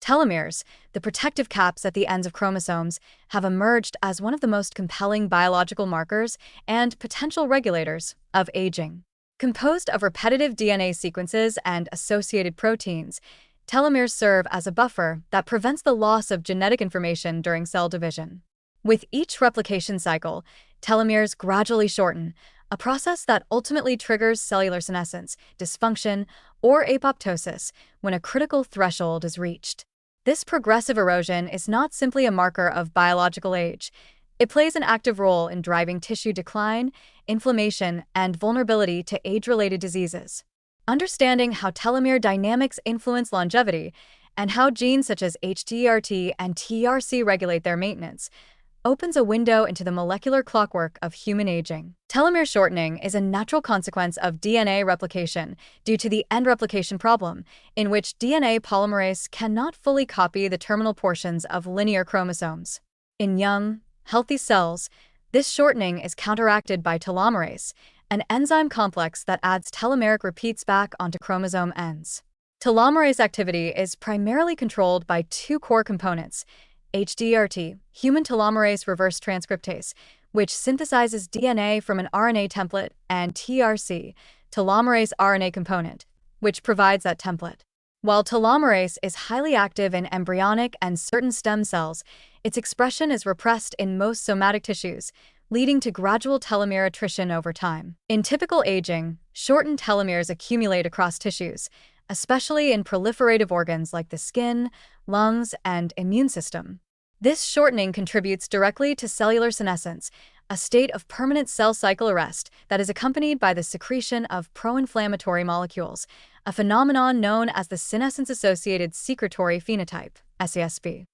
Telomeres, the protective caps at the ends of chromosomes, have emerged as one of the most compelling biological markers and potential regulators of aging. Composed of repetitive DNA sequences and associated proteins, telomeres serve as a buffer that prevents the loss of genetic information during cell division. With each replication cycle, telomeres gradually shorten, a process that ultimately triggers cellular senescence, dysfunction, or apoptosis when a critical threshold is reached. This progressive erosion is not simply a marker of biological age. It plays an active role in driving tissue decline, inflammation, and vulnerability to age-related diseases. Understanding how telomere dynamics influence longevity and how genes such as HDRT and TRC regulate their maintenance opens a window into the molecular clockwork of human aging. Telomere shortening is a natural consequence of DNA replication due to the end replication problem, in which DNA polymerase cannot fully copy the terminal portions of linear chromosomes. In young, healthy cells, this shortening is counteracted by telomerase, an enzyme complex that adds telomeric repeats back onto chromosome ends. Telomerase activity is primarily controlled by two core components: HDRT, human telomerase reverse transcriptase, which synthesizes DNA from an RNA template, and TRC, telomerase RNA component, which provides that template. While telomerase is highly active in embryonic and certain stem cells, its expression is repressed in most somatic tissues, leading to gradual telomere attrition over time. In typical aging, shortened telomeres accumulate across tissues, especially in proliferative organs like the skin, lungs, and immune system. This shortening contributes directly to cellular senescence, a state of permanent cell cycle arrest that is accompanied by the secretion of pro-inflammatory molecules, a phenomenon known as the senescence-associated secretory phenotype, SASP.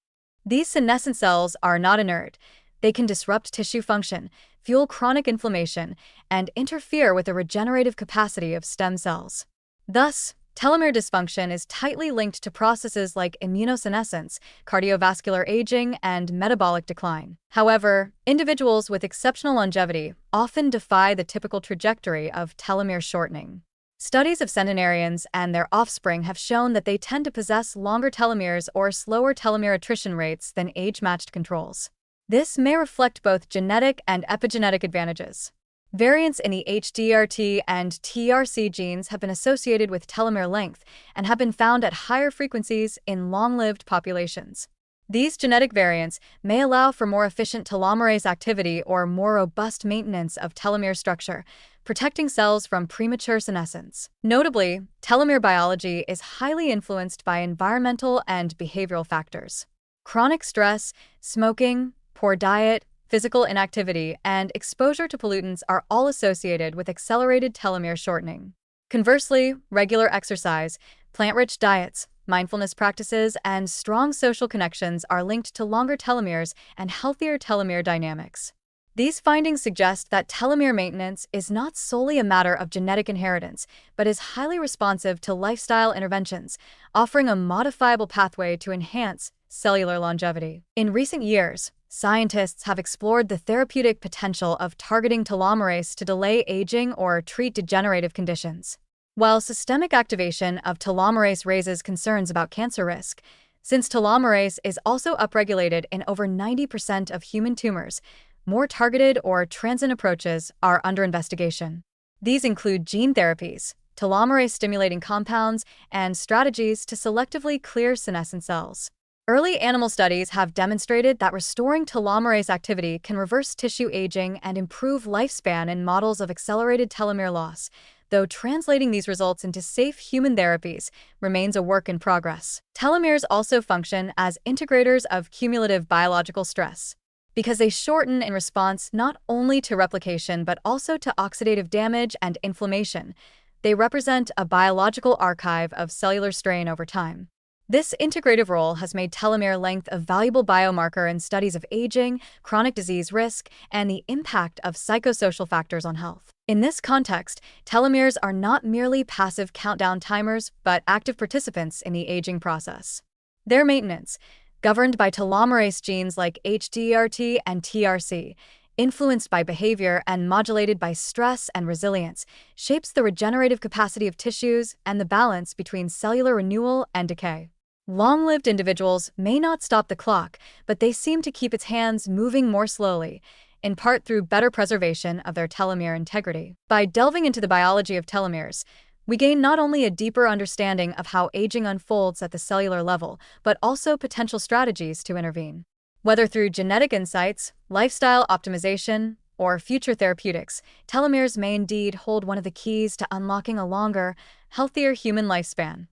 These senescent cells are not inert. They can disrupt tissue function, fuel chronic inflammation, and interfere with the regenerative capacity of stem cells. Thus, telomere dysfunction is tightly linked to processes like immunosenescence, cardiovascular aging, and metabolic decline. However, individuals with exceptional longevity often defy the typical trajectory of telomere shortening. Studies of centenarians and their offspring have shown that they tend to possess longer telomeres or slower telomere attrition rates than age-matched controls. This may reflect both genetic and epigenetic advantages. Variants in the HDRT and TRC genes have been associated with telomere length and have been found at higher frequencies in long-lived populations. These genetic variants may allow for more efficient telomerase activity or more robust maintenance of telomere structure, protecting cells from premature senescence. Notably, telomere biology is highly influenced by environmental and behavioral factors. Chronic stress, smoking, poor diet, physical inactivity, and exposure to pollutants are all associated with accelerated telomere shortening. Conversely, regular exercise, plant-rich diets, mindfulness practices, and strong social connections are linked to longer telomeres and healthier telomere dynamics. These findings suggest that telomere maintenance is not solely a matter of genetic inheritance, but is highly responsive to lifestyle interventions, offering a modifiable pathway to enhance cellular longevity. In recent years, scientists have explored the therapeutic potential of targeting telomerase to delay aging or treat degenerative conditions. While systemic activation of telomerase raises concerns about cancer risk, since telomerase is also upregulated in over 90% of human tumors, more targeted or transient approaches are under investigation. These include gene therapies, telomerase-stimulating compounds, and strategies to selectively clear senescent cells. Early animal studies have demonstrated that restoring telomerase activity can reverse tissue aging and improve lifespan in models of accelerated telomere loss, though translating these results into safe human therapies remains a work in progress. Telomeres also function as integrators of cumulative biological stress, because they shorten in response not only to replication but also to oxidative damage and inflammation. They represent a biological archive of cellular strain over time. This integrative role has made telomere length a valuable biomarker in studies of aging, chronic disease risk, and the impact of psychosocial factors on health. In this context, telomeres are not merely passive countdown timers, but active participants in the aging process. Their maintenance, governed by telomerase genes like HDRT and TRC, influenced by behavior and modulated by stress and resilience, shapes the regenerative capacity of tissues and the balance between cellular renewal and decay. Long-lived individuals may not stop the clock, but they seem to keep its hands moving more slowly, in part through better preservation of their telomere integrity. By delving into the biology of telomeres, we gain not only a deeper understanding of how aging unfolds at the cellular level, but also potential strategies to intervene. Whether through genetic insights, lifestyle optimization, or future therapeutics, telomeres may indeed hold one of the keys to unlocking a longer, healthier human lifespan.